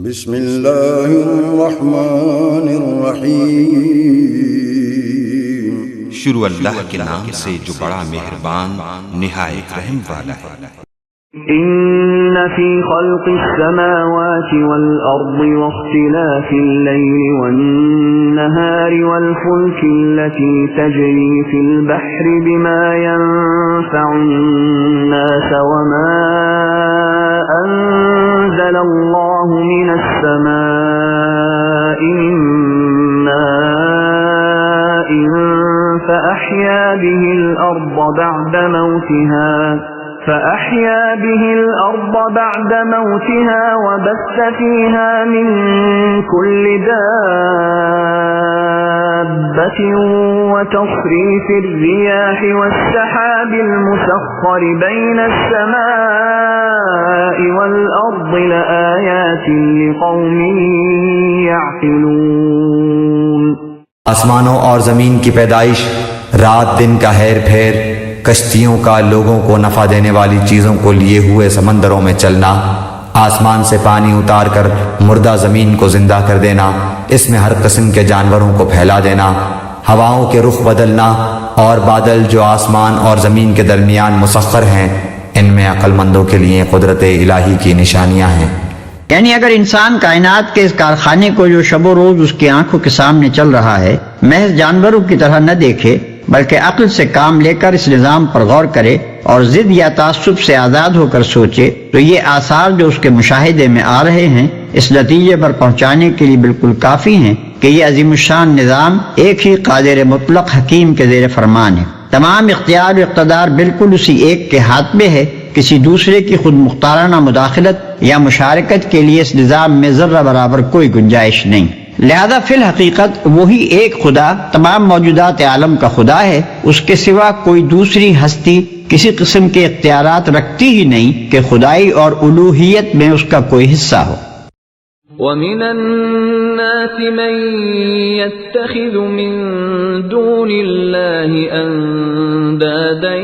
بسم اللہ الرحمن الرحیم، شروع اللہ کے نام سے جو بڑا مہربان نہایت رحم والا ہے۔ ان فی خلق السماوات والارض واختلاف اللیل والنہار والفلک التي تجری فی البحر بما ينفع الناس وما انزل اللہ من السماء من ماء فأحیا به الارض بعد موتها وبث فيها من كل دابة وتصريف الرياح والسحاب المسخر بين السماء والأرض لآيات لقوم يعقلون۔ آسمانوں اور زمین کی پیدائش، رات دن کا ہیر پھیر، کشتیوں کا لوگوں کو نفع دینے والی چیزوں کو لیے ہوئے سمندروں میں چلنا، آسمان سے پانی اتار کر مردہ زمین کو زندہ کر دینا، اس میں ہر قسم کے جانوروں کو پھیلا دینا، ہواؤں کے رخ بدلنا اور بادل جو آسمان اور زمین کے درمیان مسخر ہیں، ان میں عقل مندوں کے لیے قدرت الہی کی نشانیاں ہیں۔ یعنی اگر انسان کائنات کے اس کارخانے کو جو شب و روز اس کی آنکھوں کے سامنے چل رہا ہے محض جانوروں کی طرح نہ دیکھے، بلکہ عقل سے کام لے کر اس نظام پر غور کرے اور ضد یا تعصب سے آزاد ہو کر سوچے، تو یہ آثار جو اس کے مشاہدے میں آ رہے ہیں اس نتیجے پر پہنچانے کے لیے بالکل کافی ہیں کہ یہ عظیم الشان نظام ایک ہی قادر مطلق حکیم کے زیر فرمان ہے۔ تمام اختیار و اقتدار بالکل اسی ایک کے ہاتھ میں ہے، کسی دوسرے کی خود مختارانہ مداخلت یا مشارکت کے لیے اس نظام میں ذرہ برابر کوئی گنجائش نہیں۔ لہذا فی الحقیقت وہی ایک خدا تمام موجودات عالم کا خدا ہے، اس کے سوا کوئی دوسری ہستی کسی قسم کے اختیارات رکھتی ہی نہیں کہ خدائی اور الوہیت میں اس کا کوئی حصہ ہو۔ وَمِنَ النَّاسِ مَن يَتَّخِذُ مِن دُونِ اللَّهِ أَندَادًا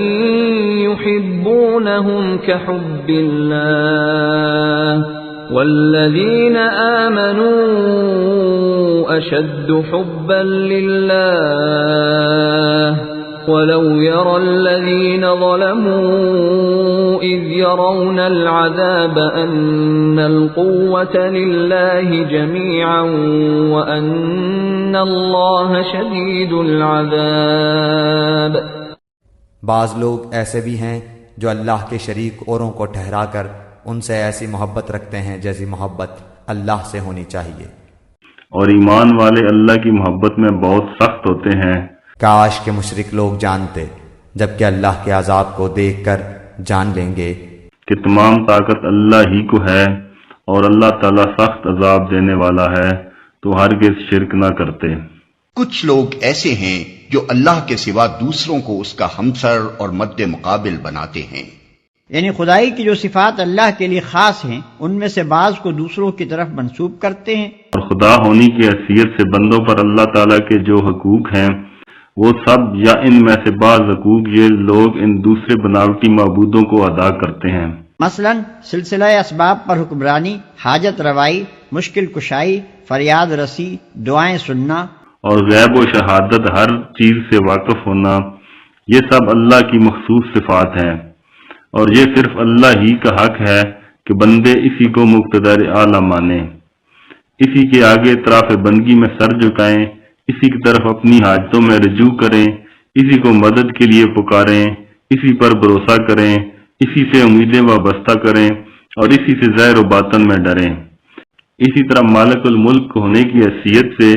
يُحِبُّونَهُمْ كَحُبِّ اللَّهِ وَالَّذِينَ آمَنُوا أَشَدُّ حُبًّا لِلَّهِ وَلَوْ يَرَى الَّذِينَ ظَلَمُوا إِذْ يَرَوْنَ الْعَذَابَ أَنَّ الْقُوَّةَ لِلَّهِ جَمِيعًا وَأَنَّ اللَّهَ شَدِيدُ الْعَذَابِ۔ بعض لوگ ایسے بھی ہیں جو اللہ کے شریک اوروں کو ٹھہرا کر ان سے ایسی محبت رکھتے ہیں جیسی محبت اللہ سے ہونی چاہیے، اور ایمان والے اللہ کی محبت میں بہت سخت ہوتے ہیں۔ کاش کے مشرک لوگ جانتے، جبکہ اللہ کے عذاب کو دیکھ کر جان لیں گے کہ تمام طاقت اللہ ہی کو ہے اور اللہ تعالیٰ سخت عذاب دینے والا ہے، تو ہرگز شرک نہ کرتے۔ کچھ لوگ ایسے ہیں جو اللہ کے سوا دوسروں کو اس کا ہمسر اور مد مقابل بناتے ہیں، یعنی خدائی کی جو صفات اللہ کے لیے خاص ہیں ان میں سے بعض کو دوسروں کی طرف منسوب کرتے ہیں، اور خدا ہونے کی حیثیت سے بندوں پر اللہ تعالیٰ کے جو حقوق ہیں وہ سب یا ان میں سے بعض حقوق یہ لوگ ان دوسرے بناوٹی معبودوں کو ادا کرتے ہیں۔ مثلا سلسلہ اسباب پر حکمرانی، حاجت روائی، مشکل کشائی، فریاد رسی، دعائیں سننا اور غیب و شہادت، ہر چیز سے واقف ہونا، یہ سب اللہ کی مخصوص صفات ہیں، اور یہ صرف اللہ ہی کا حق ہے کہ بندے اسی کو مقتدر اعلیٰ مانیں، اسی کے آگے اطراف بندگی میں سر جھکائیں، اسی کی طرف اپنی حاجتوں میں رجوع کریں، اسی کو مدد کے لیے پکاریں، اسی پر بھروسہ کریں، اسی سے امیدیں وابستہ کریں اور اسی سے ظاہر و باطن میں ڈریں۔ اسی طرح مالک الملک ہونے کی حیثیت سے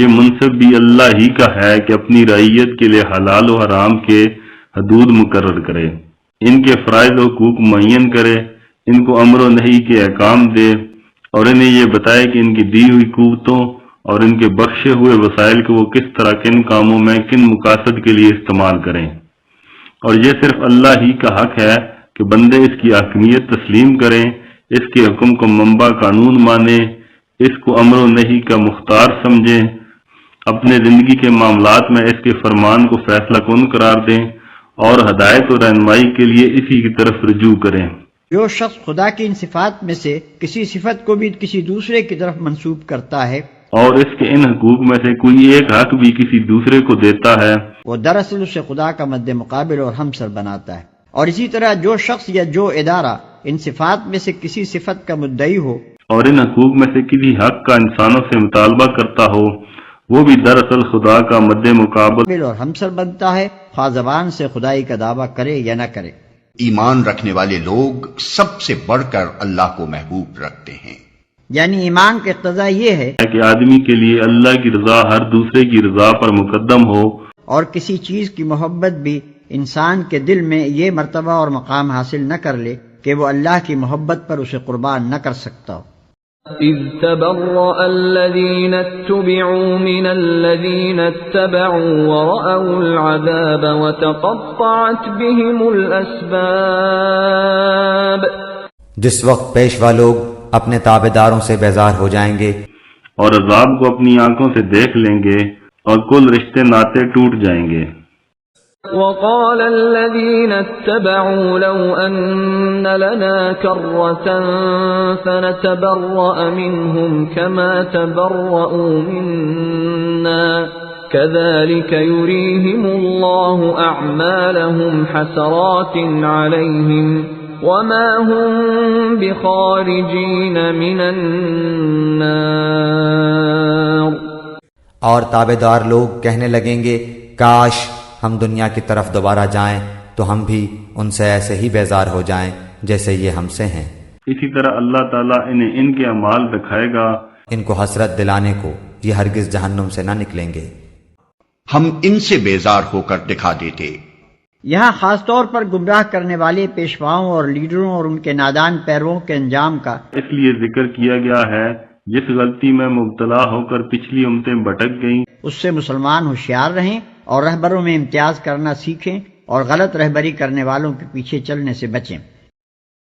یہ منصب بھی اللہ ہی کا ہے کہ اپنی رعیت کے لیے حلال و حرام کے حدود مقرر کرے، ان کے فرائض و حقوق معین کرے، ان کو امر و نہی کے احکام دے، اور انہیں یہ بتائے کہ ان کی دی ہوئی قوتوں اور ان کے بخشے ہوئے وسائل کو وہ کس طرح کن کاموں میں کن مقاصد کے لیے استعمال کریں۔ اور یہ صرف اللہ ہی کا حق ہے کہ بندے اس کی حاکمیت تسلیم کریں، اس کے حکم کو منبع قانون مانیں، اس کو امر و نہی کا مختار سمجھیں، اپنے زندگی کے معاملات میں اس کے فرمان کو فیصلہ کن قرار دیں اور ہدایت و رہنمائی کے لیے اسی کی طرف رجوع کریں۔ جو شخص خدا کی ان صفات میں سے کسی صفت کو بھی کسی دوسرے کی طرف منسوب کرتا ہے اور اس کے ان حقوق میں سے کوئی ایک حق بھی کسی دوسرے کو دیتا ہے، وہ دراصل اسے خدا کا مد مقابل اور ہمسر بناتا ہے۔ اور اسی طرح جو شخص یا جو ادارہ ان صفات میں سے کسی صفت کا مدعی ہو اور ان حقوق میں سے کسی حق کا انسانوں سے مطالبہ کرتا ہو، وہ بھی دراصل خدا کا مد مقابل اور ہمسر بنتا ہے، خواہ زبان سے خدائی کا دعویٰ کرے یا نہ کرے۔ ایمان رکھنے والے لوگ سب سے بڑھ کر اللہ کو محبوب رکھتے ہیں۔ یعنی ایمان کا اقتضا یہ ہے کہ آدمی کے لیے اللہ کی رضا ہر دوسرے کی رضا پر مقدم ہو، اور کسی چیز کی محبت بھی انسان کے دل میں یہ مرتبہ اور مقام حاصل نہ کر لے کہ وہ اللہ کی محبت پر اسے قربان نہ کر سکتا ہو۔ إذ تبرأ الذين اتبعوا من الذين اتبعوا ورأوا العذاب وتقطعت بهم الأسباب۔ جس وقت پیشوا لوگ اپنے تابعداروں سے بیزار ہو جائیں گے اور عذاب کو اپنی آنکھوں سے دیکھ لیں گے اور کل رشتے ناطے ٹوٹ جائیں گے۔ وقال الذين اتبعوا لو أن لنا كرة فنتبرأ منهم كما تبرأوا منا كذلك يريهم الله أعمالهم حسرات عليهم وما هم بخارجين من النار۔ اور تابعدار لوگ کہنے لگیں گے کاش ہم دنیا کی طرف دوبارہ جائیں تو ہم بھی ان سے ایسے ہی بیزار ہو جائیں جیسے یہ ہم سے ہیں۔ اسی طرح اللہ تعالیٰ انہیں ان کے اعمال دکھائے گا، ان کو حسرت دلانے کو یہ ہرگز جہنم سے نہ نکلیں گے۔ ہم ان سے بیزار ہو کر دکھا دیتے۔ یہاں خاص طور پر گمراہ کرنے والے پیشواؤں اور لیڈروں اور ان کے نادان پیرووں کے انجام کا اس لیے ذکر کیا گیا ہے جس غلطی میں مبتلا ہو کر پچھلی امتیں بھٹک گئیں، اس سے مسلمان ہوشیار رہیں اور رہبروں میں امتیاز کرنا سیکھیں اور غلط رہبری کرنے والوں کے پیچھے چلنے سے بچیں۔